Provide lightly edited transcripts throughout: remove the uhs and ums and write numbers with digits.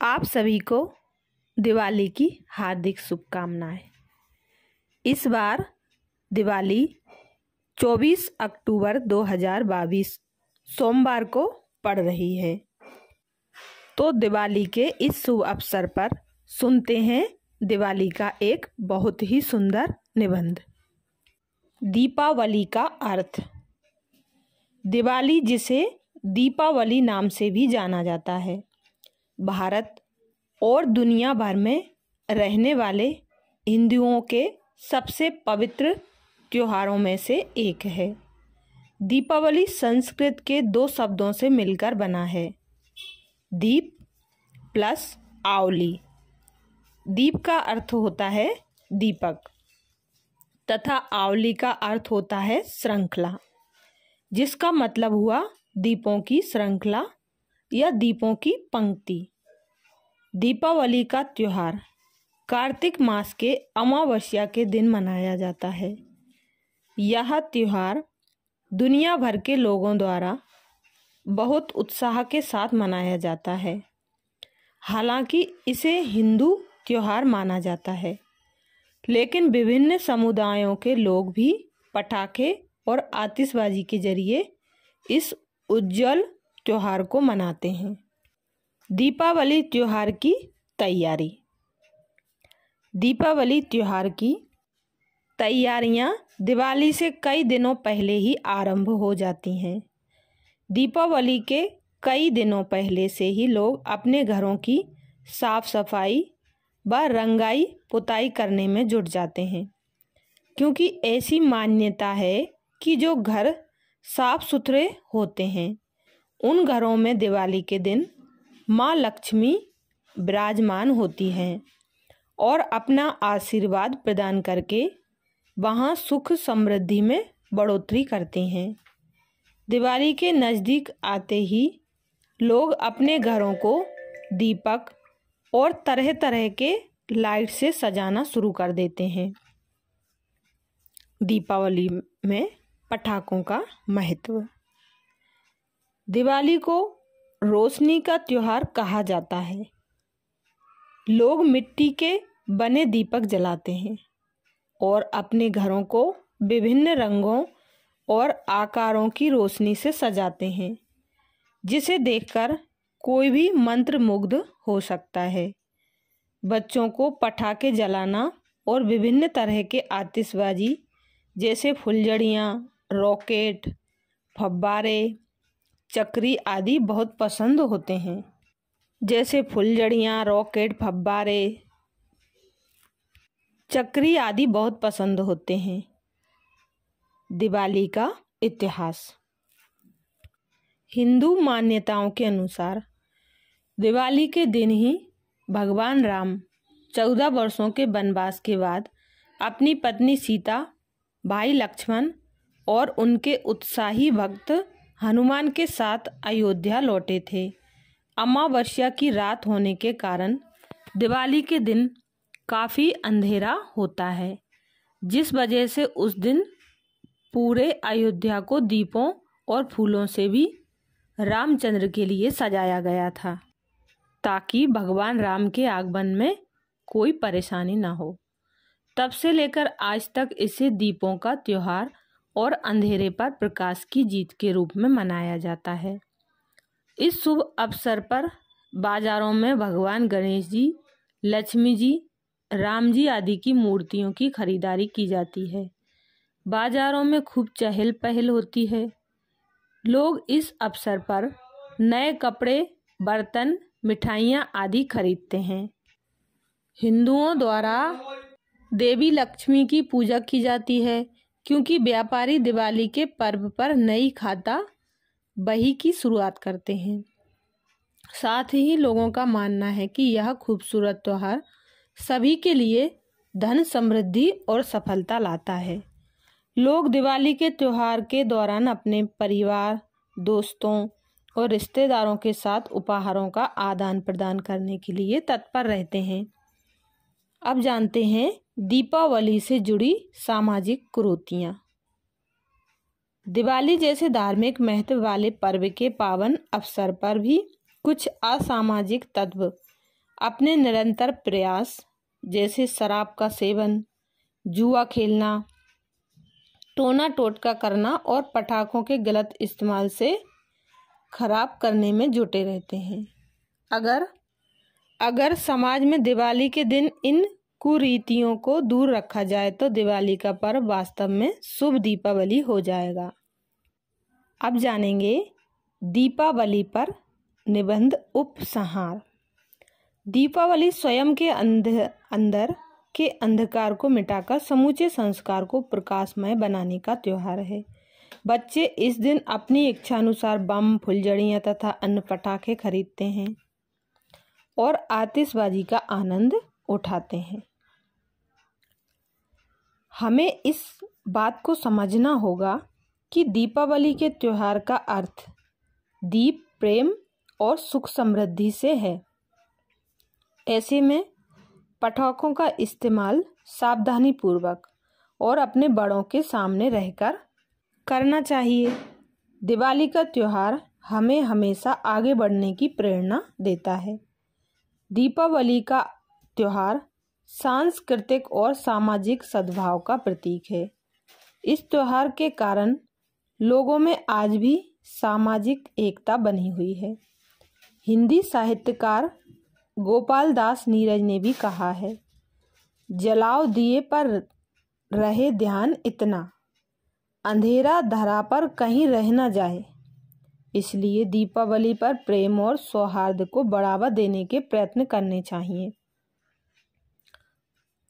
आप सभी को दिवाली की हार्दिक शुभकामनाएं। इस बार दिवाली 24 अक्टूबर 2022 सोमवार को पड़ रही है। तो दिवाली के इस शुभ अवसर पर सुनते हैं दिवाली का एक बहुत ही सुंदर निबंध। दीपावली का अर्थ। दिवाली, जिसे दीपावली नाम से भी जाना जाता है, भारत और दुनिया भर में रहने वाले हिंदुओं के सबसे पवित्र त्योहारों में से एक है। दीपावली संस्कृत के दो शब्दों से मिलकर बना है, दीप प्लस आवली। दीप का अर्थ होता है दीपक तथा आवली का अर्थ होता है श्रृंखला, जिसका मतलब हुआ दीपों की श्रृंखला या दीपों की पंक्ति। दीपावली का त्योहार कार्तिक मास के अमावस्या के दिन मनाया जाता है। यह त्योहार दुनिया भर के लोगों द्वारा बहुत उत्साह के साथ मनाया जाता है। हालांकि इसे हिंदू त्योहार माना जाता है, लेकिन विभिन्न समुदायों के लोग भी पटाखे और आतिशबाजी के जरिए इस उज्जवल त्योहार को मनाते हैं। दीपावली त्योहार की तैयारी। दीपावली त्योहार की तैयारियां दिवाली से कई दिनों पहले ही आरंभ हो जाती हैं। दीपावली के कई दिनों पहले से ही लोग अपने घरों की साफ सफाई व रंगाई पुताई करने में जुट जाते हैं, क्योंकि ऐसी मान्यता है कि जो घर साफ सुथरे होते हैं उन घरों में दिवाली के दिन माँ लक्ष्मी विराजमान होती हैं और अपना आशीर्वाद प्रदान करके वहाँ सुख समृद्धि में बढ़ोतरी करती हैं। दिवाली के नज़दीक आते ही लोग अपने घरों को दीपक और तरह तरह के लाइट से सजाना शुरू कर देते हैं। दीपावली में पटाखों का महत्व। दिवाली को रोशनी का त्योहार कहा जाता है। लोग मिट्टी के बने दीपक जलाते हैं और अपने घरों को विभिन्न रंगों और आकारों की रोशनी से सजाते हैं, जिसे देखकर कोई भी मंत्रमुग्ध हो सकता है। बच्चों को पटाखे जलाना और विभिन्न तरह के आतिशबाजी जैसे फुलझड़ियाँ, रॉकेट, फव्वारे, चक्री आदि बहुत पसंद होते हैं। जैसे फुलझड़ियाँ, रॉकेट, फव्वारे, चक्री आदि बहुत पसंद होते हैं। दिवाली का इतिहास। हिंदू मान्यताओं के अनुसार दिवाली के दिन ही भगवान राम 14 वर्षों के वनवास के बाद अपनी पत्नी सीता, भाई लक्ष्मण और उनके उत्साही भक्त हनुमान के साथ अयोध्या लौटे थे। अमावस्या की रात होने के कारण दिवाली के दिन काफ़ी अंधेरा होता है, जिस वजह से उस दिन पूरे अयोध्या को दीपों और फूलों से भी रामचंद्र के लिए सजाया गया था, ताकि भगवान राम के आगमन में कोई परेशानी ना हो। तब से लेकर आज तक इसे दीपों का त्योहार और अंधेरे पर प्रकाश की जीत के रूप में मनाया जाता है। इस शुभ अवसर पर बाजारों में भगवान गणेश जी, लक्ष्मी जी, राम जी आदि की मूर्तियों की खरीदारी की जाती है। बाजारों में खूब चहल पहल होती है। लोग इस अवसर पर नए कपड़े, बर्तन, मिठाइयाँ आदि खरीदते हैं। हिंदुओं द्वारा देवी लक्ष्मी की पूजा की जाती है, क्योंकि व्यापारी दिवाली के पर्व पर नई खाता बही की शुरुआत करते हैं। साथ ही लोगों का मानना है कि यह खूबसूरत त्योहार सभी के लिए धन, समृद्धि और सफलता लाता है। लोग दिवाली के त्योहार के दौरान अपने परिवार, दोस्तों और रिश्तेदारों के साथ उपहारों का आदान प्रदान करने के लिए तत्पर रहते हैं। अब जानते हैं दीपावली से जुड़ी सामाजिक कुरीतियाँ। दिवाली जैसे धार्मिक महत्व वाले पर्व के पावन अवसर पर भी कुछ असामाजिक तत्व अपने निरंतर प्रयास जैसे शराब का सेवन, जुआ खेलना, टोना टोटका करना और पटाखों के गलत इस्तेमाल से खराब करने में जुटे रहते हैं। अगर समाज में दिवाली के दिन इन कुरीतियों को दूर रखा जाए तो दिवाली का पर्व वास्तव में शुभ दीपावली हो जाएगा। अब जानेंगे दीपावली पर निबंध उपसंहार। दीपावली स्वयं के अंदर के अंधकार को मिटाकर समूचे संस्कार को प्रकाशमय बनाने का त्योहार है। बच्चे इस दिन अपनी इच्छानुसार बम, फुलझड़ियाँ तथा अन्य पटाखे खरीदते हैं और आतिशबाजी का आनंद उठाते हैं। हमें इस बात को समझना होगा कि दीपावली के त्योहार का अर्थ दीप, प्रेम और सुख समृद्धि से है। ऐसे में पटाखों का इस्तेमाल सावधानी पूर्वक और अपने बड़ों के सामने रहकर करना चाहिए। दिवाली का त्योहार हमें हमेशा आगे बढ़ने की प्रेरणा देता है। दीपावली का त्योहार सांस्कृतिक और सामाजिक सद्भाव का प्रतीक है। इस त्योहार के कारण लोगों में आज भी सामाजिक एकता बनी हुई है। हिंदी साहित्यकार गोपाल दास नीरज ने भी कहा है, जलाओ दिए पर रहे ध्यान इतना, अंधेरा धरा पर कहीं रह न जाए। इसलिए दीपावली पर प्रेम और सौहार्द को बढ़ावा देने के प्रयत्न करने चाहिए।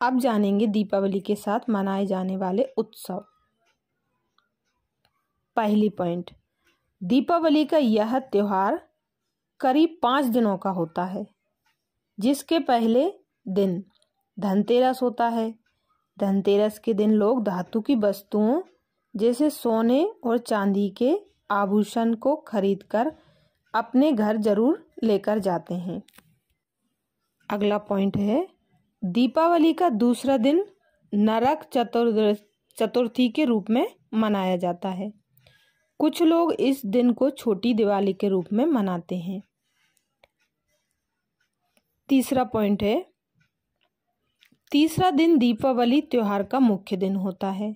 अब जानेंगे दीपावली के साथ मनाए जाने वाले उत्सव। पहली पॉइंट, दीपावली का यह त्योहार करीब 5 दिनों का होता है, जिसके पहले दिन धनतेरस होता है। धनतेरस के दिन लोग धातु की वस्तुओं जैसे सोने और चांदी के आभूषण को खरीदकर अपने घर जरूर लेकर जाते हैं। अगला पॉइंट है, दीपावली का दूसरा दिन नरक चतुर्थी के रूप में मनाया जाता है। कुछ लोग इस दिन को छोटी दिवाली के रूप में मनाते हैं। तीसरा पॉइंट है, तीसरा दिन दीपावली त्योहार का मुख्य दिन होता है।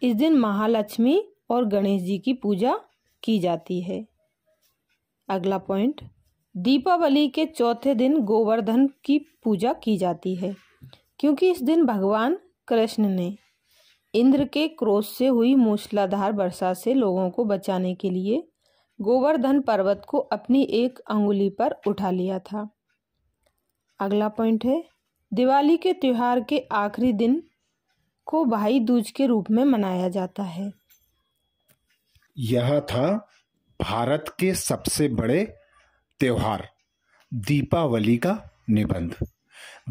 इस दिन महालक्ष्मी और गणेश जी की पूजा की जाती है। अगला पॉइंट, दीपावली के चौथे दिन गोवर्धन की पूजा की जाती है, क्योंकि इस दिन भगवान कृष्ण ने इंद्र के क्रोध से हुई मूसलाधार वर्षा से लोगों को बचाने के लिए गोवर्धन पर्वत को अपनी एक अंगुली पर उठा लिया था। अगला पॉइंट है, दिवाली के त्योहार के आखिरी दिन को भाई दूज के रूप में मनाया जाता है। यह था भारत के सबसे बड़े त्योहार दीपावली का निबंध।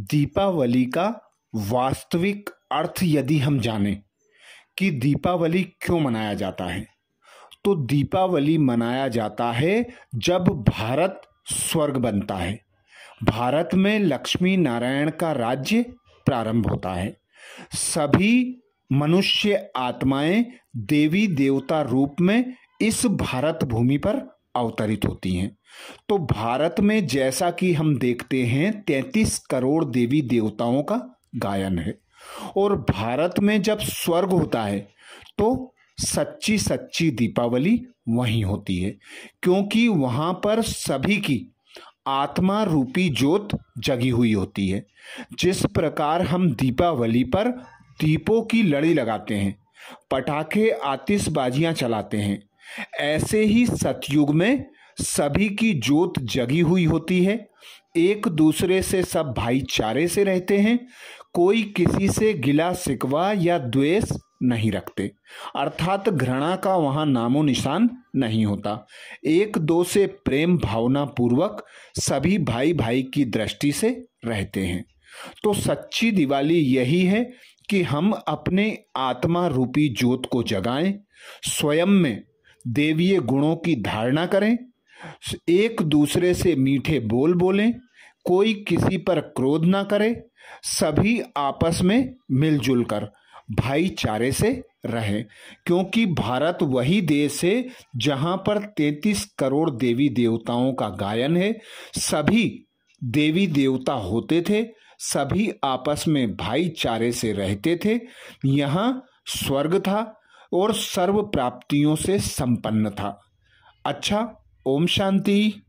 दीपावली का वास्तविक अर्थ यदि हम जानें कि दीपावली क्यों मनाया जाता है, तो दीपावली मनाया जाता है जब भारत स्वर्ग बनता है। भारत में लक्ष्मी नारायण का राज्य प्रारंभ होता है। सभी मनुष्य आत्माएं देवी देवता रूप में इस भारत भूमि पर अवतरित होती हैं। तो भारत में जैसा कि हम देखते हैं 33 करोड़ देवी देवताओं का गायन है, और भारत में जब स्वर्ग होता है तो सच्ची सच्ची दीपावली वहीं होती है, क्योंकि वहां पर सभी की आत्मा रूपी ज्योत जगी हुई होती है। जिस प्रकार हम दीपावली पर दीपों की लड़ी लगाते हैं, पटाखे आतिशबाजियां चलाते हैं, ऐसे ही सतयुग में सभी की ज्योत जगी हुई होती है। एक दूसरे से सब भाईचारे से रहते हैं, कोई किसी से गिला शिकवा या द्वेष नहीं रखते, अर्थात घृणा का वहां नामो निशान नहीं होता। एक दो से प्रेम भावना पूर्वक सभी भाई भाई की दृष्टि से रहते हैं। तो सच्ची दिवाली यही है कि हम अपने आत्मा रूपी ज्योत को जगाएं, स्वयं में देवीय गुणों की धारणा करें, एक दूसरे से मीठे बोल बोलें, कोई किसी पर क्रोध ना करे, सभी आपस में मिलजुल कर भाईचारे से रहें, क्योंकि भारत वही देश है जहां पर 33 करोड़ देवी देवताओं का गायन है। सभी देवी देवता होते थे, सभी आपस में भाईचारे से रहते थे। यहाँ स्वर्ग था और सर्व प्राप्तियों से संपन्न था। अच्छा, ओम शांति।